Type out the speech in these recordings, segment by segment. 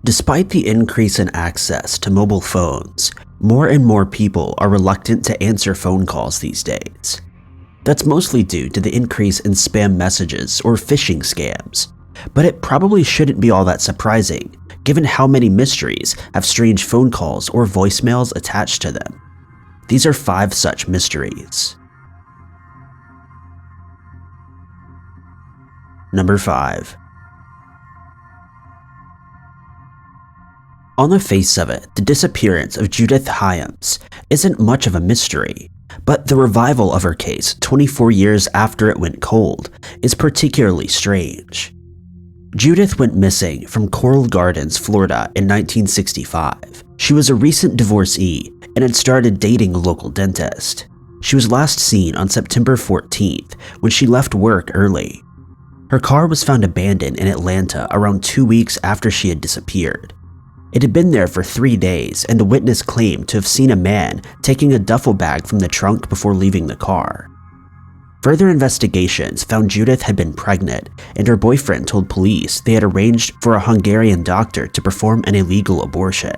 Despite the increase in access to mobile phones, more and more people are reluctant to answer phone calls these days. That's mostly due to the increase in spam messages or phishing scams, but it probably shouldn't be all that surprising given how many mysteries have strange phone calls or voicemails attached to them. These are 5 such mysteries. Number 5. On the face of it, the disappearance of Judith Hyams isn't much of a mystery, but the revival of her case 24 years after it went cold is particularly strange. Judith went missing from Coral Gardens, Florida in 1965. She was a recent divorcee and had started dating a local dentist. She was last seen on September 14th when she left work early. Her car was found abandoned in Atlanta around 2 weeks after she had disappeared. It had been there for 3 days, and a witness claimed to have seen a man taking a duffel bag from the trunk before leaving the car. Further investigations found Judith had been pregnant, and her boyfriend told police they had arranged for a Hungarian doctor to perform an illegal abortion.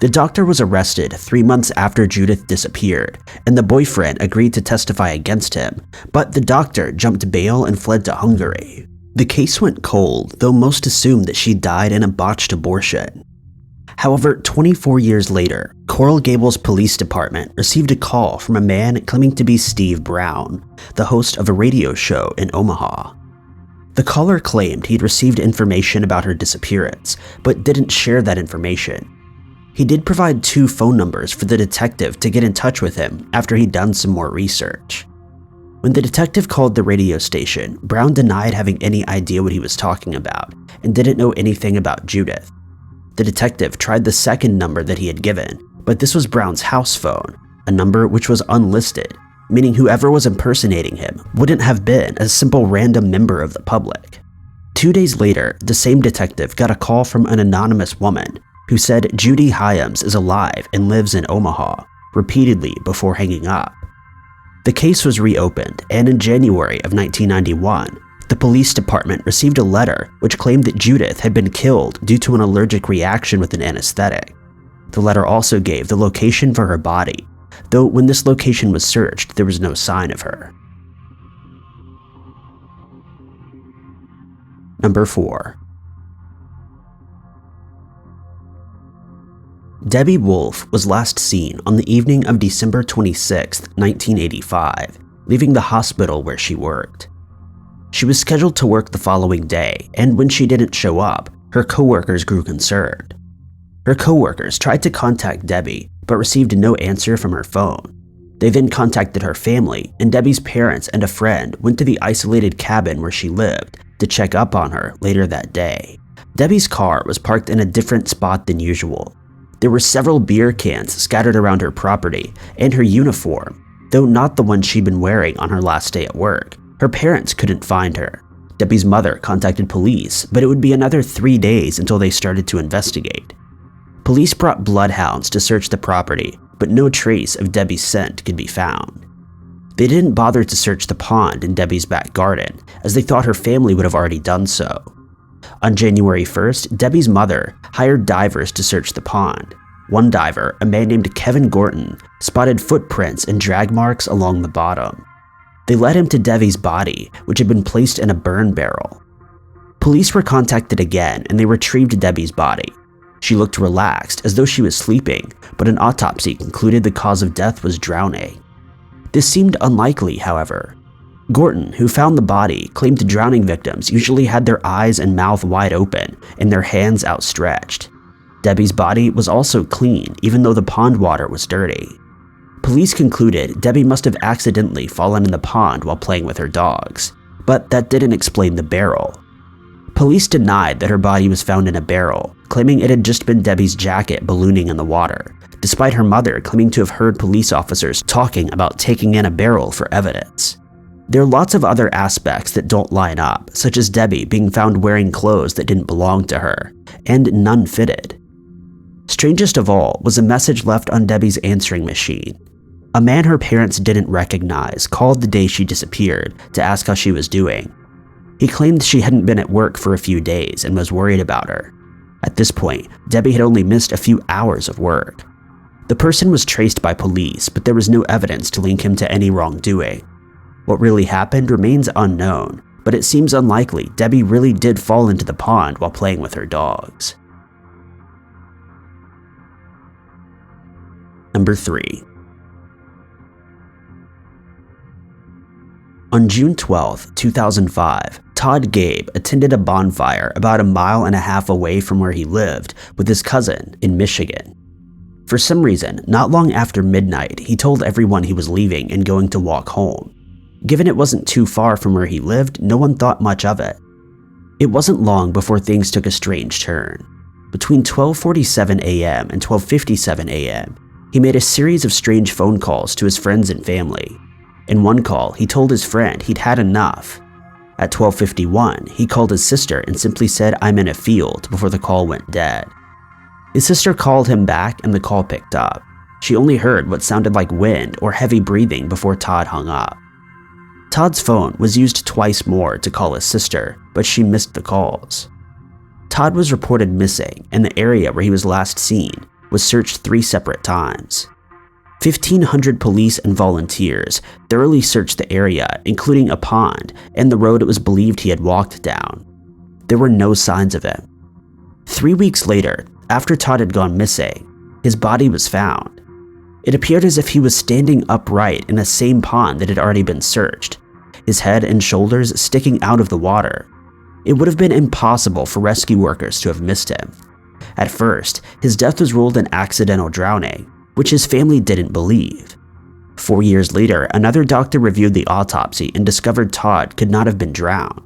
The doctor was arrested 3 months after Judith disappeared, and the boyfriend agreed to testify against him, but the doctor jumped bail and fled to Hungary. The case went cold, though most assumed that she died in a botched abortion. However, 24 years later, Coral Gables Police Department received a call from a man claiming to be Steve Brown, the host of a radio show in Omaha. The caller claimed he'd received information about her disappearance, but didn't share that information. He did provide 2 phone numbers for the detective to get in touch with him after he'd done some more research. When the detective called the radio station, Brown denied having any idea what he was talking about and didn't know anything about Judith. The detective tried the second number that he had given, but this was Brown's house phone, a number which was unlisted, meaning whoever was impersonating him wouldn't have been a simple random member of the public. 2 days later, the same detective got a call from an anonymous woman who said Judy Hyams is alive and lives in Omaha, repeatedly before hanging up. The case was reopened, and in January of 1991, the police department received a letter which claimed that Judith had been killed due to an allergic reaction with an anesthetic. The letter also gave the location for her body, though when this location was searched, there was no sign of her. Number 4. Debbie Wolfe was last seen on the evening of December 26, 1985, leaving the hospital where she worked. She was scheduled to work the following day, and when she didn't show up, her coworkers grew concerned. Her coworkers tried to contact Debbie, but received no answer from her phone. They then contacted her family, and Debbie's parents and a friend went to the isolated cabin where she lived to check up on her later that day. Debbie's car was parked in a different spot than usual. There were several beer cans scattered around her property, and her uniform, though not the one she'd been wearing on her last day at work. Her parents couldn't find her. Debbie's mother contacted police, but it would be another 3 days until they started to investigate. Police brought bloodhounds to search the property, but no trace of Debbie's scent could be found. They didn't bother to search the pond in Debbie's back garden, as they thought her family would have already done so. On January 1st, Debbie's mother hired divers to search the pond. One diver, a man named Kevin Gorton, spotted footprints and drag marks along the bottom. They led him to Debbie's body, which had been placed in a burn barrel. Police were contacted again, and they retrieved Debbie's body. She looked relaxed, as though she was sleeping, but an autopsy concluded the cause of death was drowning. This seemed unlikely, however. Gorton, who found the body, claimed drowning victims usually had their eyes and mouth wide open and their hands outstretched. Debbie's body was also clean, even though the pond water was dirty. Police concluded Debbie must have accidentally fallen in the pond while playing with her dogs, but that didn't explain the barrel. Police denied that her body was found in a barrel, claiming it had just been Debbie's jacket ballooning in the water, despite her mother claiming to have heard police officers talking about taking in a barrel for evidence. There are lots of other aspects that don't line up, such as Debbie being found wearing clothes that didn't belong to her, and none fitted. Strangest of all was a message left on Debbie's answering machine. A man her parents didn't recognize called the day she disappeared to ask how she was doing. He claimed she hadn't been at work for a few days and was worried about her. At this point, Debbie had only missed a few hours of work. The person was traced by police, but there was no evidence to link him to any wrongdoing. What really happened remains unknown, but it seems unlikely Debbie really did fall into the pond while playing with her dogs. Number 3. On June 12, 2005, Todd Gabe attended a bonfire about 1.5 miles away from where he lived with his cousin in Michigan. For some reason, not long after midnight, he told everyone he was leaving and going to walk home. Given it wasn't too far from where he lived, no one thought much of it. It wasn't long before things took a strange turn. Between 12:47 a.m. and 12:57 a.m., he made a series of strange phone calls to his friends and family. In one call, he told his friend he'd had enough. At 12:51, he called his sister and simply said, "I'm in a field," before the call went dead. His sister called him back and the call picked up. She only heard what sounded like wind or heavy breathing before Todd hung up. Todd's phone was used twice more to call his sister, but she missed the calls. Todd was reported missing, and the area where he was last seen was searched 3 separate times. 1,500 police and volunteers thoroughly searched the area, including a pond and the road it was believed he had walked down. There were no signs of him. 3 weeks later, after Todd had gone missing, his body was found. It appeared as if he was standing upright in the same pond that had already been searched, his head and shoulders sticking out of the water. It would have been impossible for rescue workers to have missed him. At first, his death was ruled an accidental drowning, which his family didn't believe. 4 years later, another doctor reviewed the autopsy and discovered Todd could not have been drowned.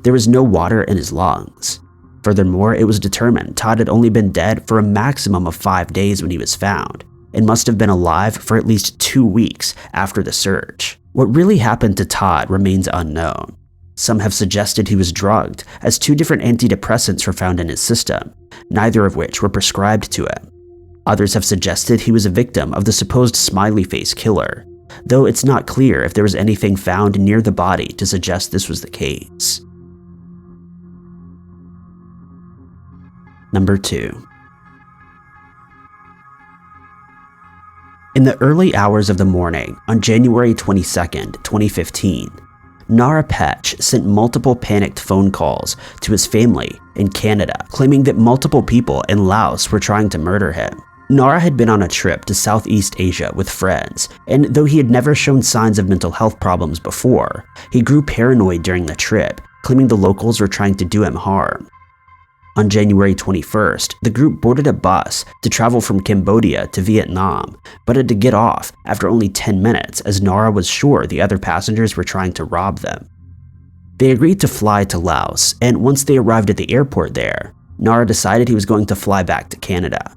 There was no water in his lungs. Furthermore, it was determined Todd had only been dead for a maximum of 5 days when he was found, and must have been alive for at least 2 weeks after the search. What really happened to Todd remains unknown. Some have suggested he was drugged, as 2 different antidepressants were found in his system, neither of which were prescribed to him. Others have suggested he was a victim of the supposed smiley face killer, though it's not clear if there was anything found near the body to suggest this was the case. Number 2. In the early hours of the morning on January 22, 2015, Nara Petch sent multiple panicked phone calls to his family in Canada, claiming that multiple people in Laos were trying to murder him. Nara had been on a trip to Southeast Asia with friends, and though he had never shown signs of mental health problems before, he grew paranoid during the trip, claiming the locals were trying to do him harm. On January 21st, the group boarded a bus to travel from Cambodia to Vietnam, but had to get off after only 10 minutes as Nara was sure the other passengers were trying to rob them. They agreed to fly to Laos, and once they arrived at the airport there, Nara decided he was going to fly back to Canada.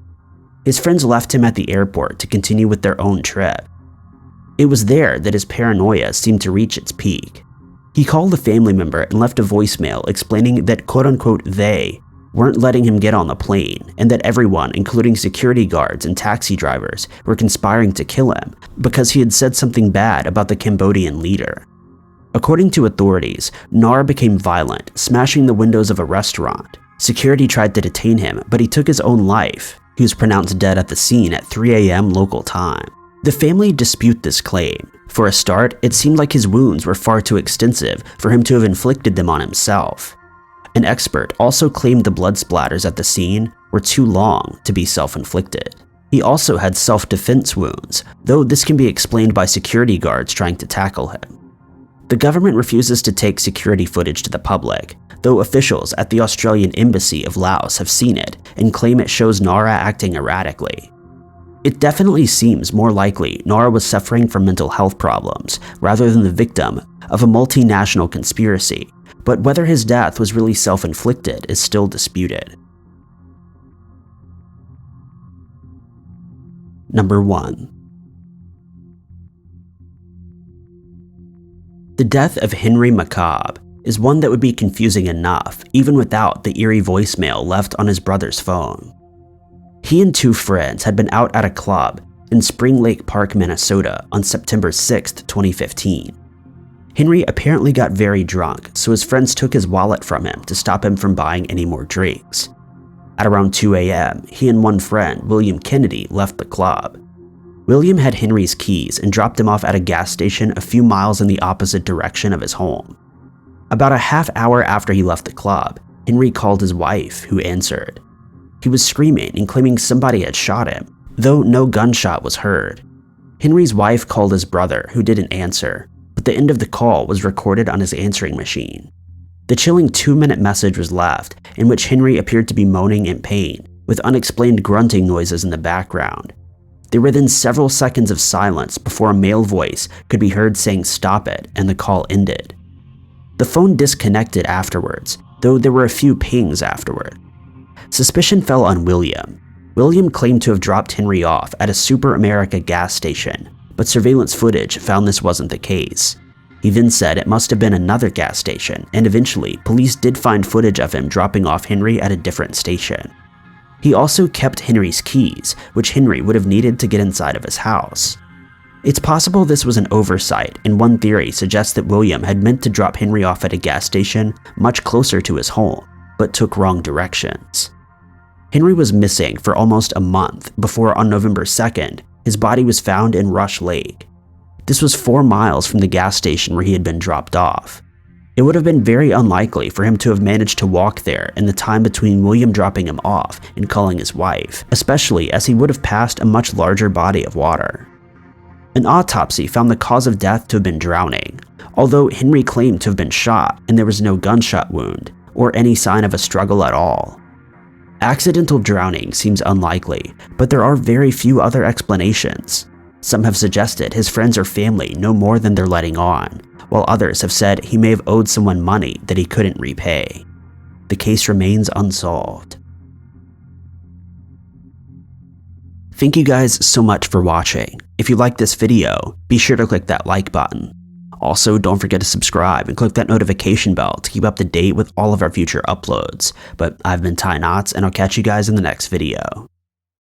His friends left him at the airport to continue with their own trip. It was there that his paranoia seemed to reach its peak. He called a family member and left a voicemail explaining that quote-unquote they weren't letting him get on the plane, and that everyone, including security guards and taxi drivers, were conspiring to kill him because he had said something bad about the Cambodian leader. According to authorities, Nara became violent, smashing the windows of a restaurant. Security tried to detain him, but he took his own life. He was pronounced dead at the scene at 3 a.m. local time. The family dispute this claim. For a start, it seemed like his wounds were far too extensive for him to have inflicted them on himself. An expert also claimed the blood splatters at the scene were too long to be self-inflicted. He also had self-defense wounds, though this can be explained by security guards trying to tackle him. The government refuses to take security footage to the public, though officials at the Australian Embassy of Laos have seen it and claim it shows Nara acting erratically. It definitely seems more likely Nara was suffering from mental health problems rather than the victim of a multinational conspiracy, but whether his death was really self-inflicted is still disputed. Number 1. The death of Henry McCobb is one that would be confusing enough even without the eerie voicemail left on his brother's phone. He and 2 friends had been out at a club in Spring Lake Park, Minnesota on September 6, 2015. Henry apparently got very drunk, so his friends took his wallet from him to stop him from buying any more drinks. At around 2 a.m., he and one friend, William Kennedy, left the club. William had Henry's keys and dropped him off at a gas station a few miles in the opposite direction of his home. About a half hour after he left the club, Henry called his wife, who answered. He was screaming and claiming somebody had shot him, though no gunshot was heard. Henry's wife called his brother, who didn't answer, but the end of the call was recorded on his answering machine. The chilling 2-minute message was left, in which Henry appeared to be moaning in pain, with unexplained grunting noises in the background. There were then several seconds of silence before a male voice could be heard saying "stop it," and the call ended. The phone disconnected afterwards, though there were a few pings afterward. Suspicion fell on William. William claimed to have dropped Henry off at a Super America gas station, but surveillance footage found this wasn't the case. He then said it must have been another gas station, and eventually police did find footage of him dropping off Henry at a different station. He also kept Henry's keys, which Henry would have needed to get inside of his house. It's possible this was an oversight, and one theory suggests that William had meant to drop Henry off at a gas station much closer to his home, but took wrong directions. Henry was missing for almost a month before, on November 2nd, his body was found in Rush Lake. This was 4 miles from the gas station where he had been dropped off. It would have been very unlikely for him to have managed to walk there in the time between William dropping him off and calling his wife, especially as he would have passed a much larger body of water. An autopsy found the cause of death to have been drowning, although Henry claimed to have been shot and there was no gunshot wound or any sign of a struggle at all. Accidental drowning seems unlikely, but there are very few other explanations. Some have suggested his friends or family know more than they're letting on, while others have said he may have owed someone money that he couldn't repay. The case remains unsolved. Thank you guys so much for watching. If you liked this video, be sure to click that like button. Also, don't forget to subscribe and click that notification bell to keep up to date with all of our future uploads. But I've been Ty Knots, and I'll catch you guys in the next video.